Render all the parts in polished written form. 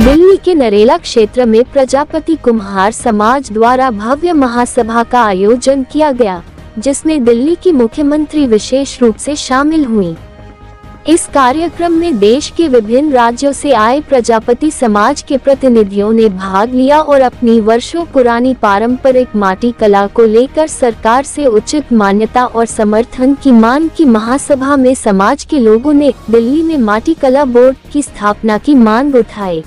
दिल्ली के नरेला क्षेत्र में प्रजापति कुम्हार समाज द्वारा भव्य महासभा का आयोजन किया गया, जिसमें दिल्ली की मुख्यमंत्री विशेष रूप से शामिल हुई। इस कार्यक्रम में देश के विभिन्न राज्यों से आए प्रजापति समाज के प्रतिनिधियों ने भाग लिया और अपनी वर्षों पुरानी पारंपरिक माटी कला को लेकर सरकार से उचित मान्यता और समर्थन की मांग की। महासभा में समाज के लोगों ने दिल्ली में माटी कला बोर्ड की स्थापना की मांग उठाई।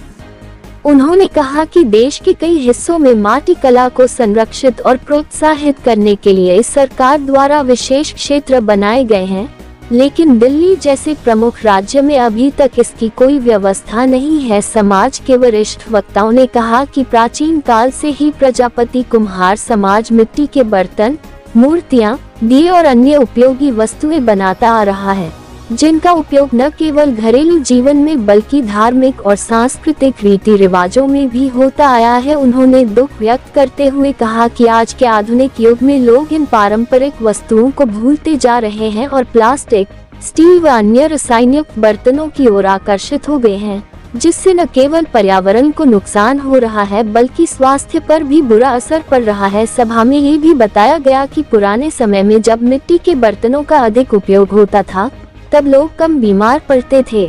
उन्होंने कहा कि देश के कई हिस्सों में माटी कला को संरक्षित और प्रोत्साहित करने के लिए सरकार द्वारा विशेष क्षेत्र बनाए गए हैं, लेकिन दिल्ली जैसे प्रमुख राज्य में अभी तक इसकी कोई व्यवस्था नहीं है। समाज के वरिष्ठ वक्ताओं ने कहा कि प्राचीन काल से ही प्रजापति कुम्हार समाज मिट्टी के बर्तन, मूर्तियां, दिए और अन्य उपयोगी वस्तुएं बनाता आ रहा है, जिनका उपयोग न केवल घरेलू जीवन में बल्कि धार्मिक और सांस्कृतिक रीति रिवाजों में भी होता आया है। उन्होंने दुख व्यक्त करते हुए कहा कि आज के आधुनिक युग में लोग इन पारंपरिक वस्तुओं को भूलते जा रहे हैं और प्लास्टिक, स्टील व अन्य रासायनिक बर्तनों की ओर आकर्षित हो गए हैं, जिससे न केवल पर्यावरण को नुकसान हो रहा है बल्कि स्वास्थ्य पर भी बुरा असर पड़ रहा है। सभा में ये भी बताया गया कि पुराने समय में जब मिट्टी के बर्तनों का अधिक उपयोग होता था, तब लोग कम बीमार पड़ते थे।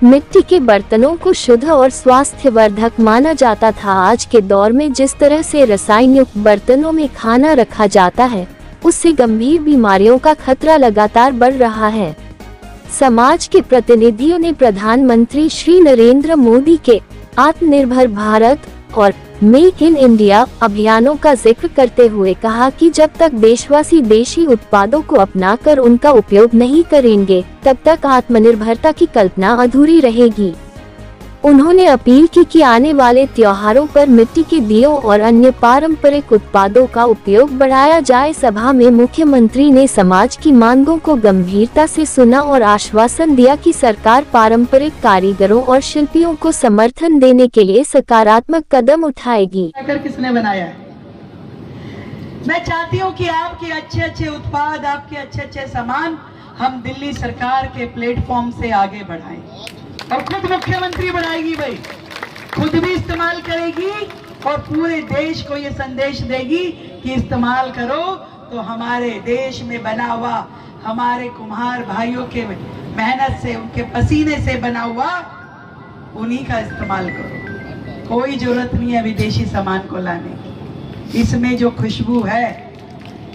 मिट्टी के बर्तनों को शुद्ध और स्वास्थ्यवर्धक माना जाता था। आज के दौर में जिस तरह से रासायनिक बर्तनों में खाना रखा जाता है, उससे गंभीर बीमारियों का खतरा लगातार बढ़ रहा है। समाज के प्रतिनिधियों ने प्रधानमंत्री श्री नरेंद्र मोदी के आत्मनिर्भर भारत और मेक इन इंडिया अभियानों का जिक्र करते हुए कहा कि जब तक देशवासी देशी उत्पादों को अपनाकर उनका उपयोग नहीं करेंगे, तब तक आत्मनिर्भरता की कल्पना अधूरी रहेगी। उन्होंने अपील की कि आने वाले त्योहारों पर मिट्टी के दियों और अन्य पारंपरिक उत्पादों का उपयोग बढ़ाया जाए। सभा में मुख्यमंत्री ने समाज की मांगों को गंभीरता से सुना और आश्वासन दिया कि सरकार पारंपरिक कारीगरों और शिल्पियों को समर्थन देने के लिए सकारात्मक कदम उठाएगी। किसने बनाया है? मैं चाहती हूँ कि आपके अच्छे उत्पाद, आपके अच्छे सामान हम दिल्ली सरकार के प्लेटफॉर्म से आगे बढ़ाएं और खुद मुख्यमंत्री बढ़ाएगी, भाई खुद भी इस्तेमाल करेगी और पूरे देश को ये संदेश देगी कि इस्तेमाल करो तो हमारे देश में बना हुआ, हमारे कुम्हार भाइयों के मेहनत से, उनके पसीने से बना हुआ, उन्हीं का इस्तेमाल करो। कोई जरूरत नहीं है विदेशी सामान को लाने की। इसमें जो खुशबू है,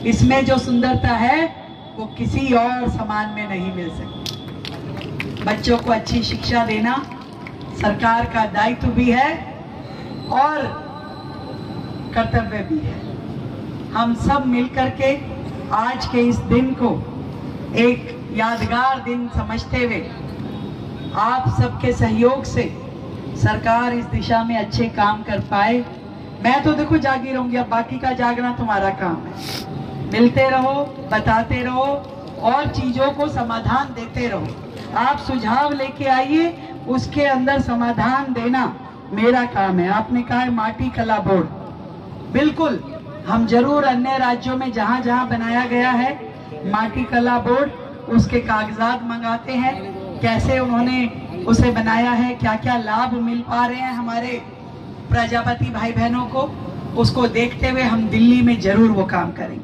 इसमें जो सुंदरता है, वो किसी और सामान में नहीं मिल सकती। बच्चों को अच्छी शिक्षा देना सरकार का दायित्व भी है और कर्तव्य भी है। हम सब मिलकर के आज के इस दिन को एक यादगार दिन समझते हुए आप सबके सहयोग से सरकार इस दिशा में अच्छे काम कर पाए। मैं तो देखो जागी रहूंगी, अब बाकी का जागना तुम्हारा काम है। मिलते रहो, बताते रहो और चीजों को समाधान देते रहो। आप सुझाव लेके आइए, उसके अंदर समाधान देना मेरा काम है। आपने कहा है माटी कला बोर्ड, बिल्कुल हम जरूर अन्य राज्यों में जहां जहां बनाया गया है माटी कला बोर्ड, उसके कागजात मंगाते हैं, कैसे उन्होंने उसे बनाया है, क्या क्या लाभ मिल पा रहे हैं हमारे प्रजापति भाई बहनों को, उसको देखते हुए हम दिल्ली में जरूर वो काम करेंगे।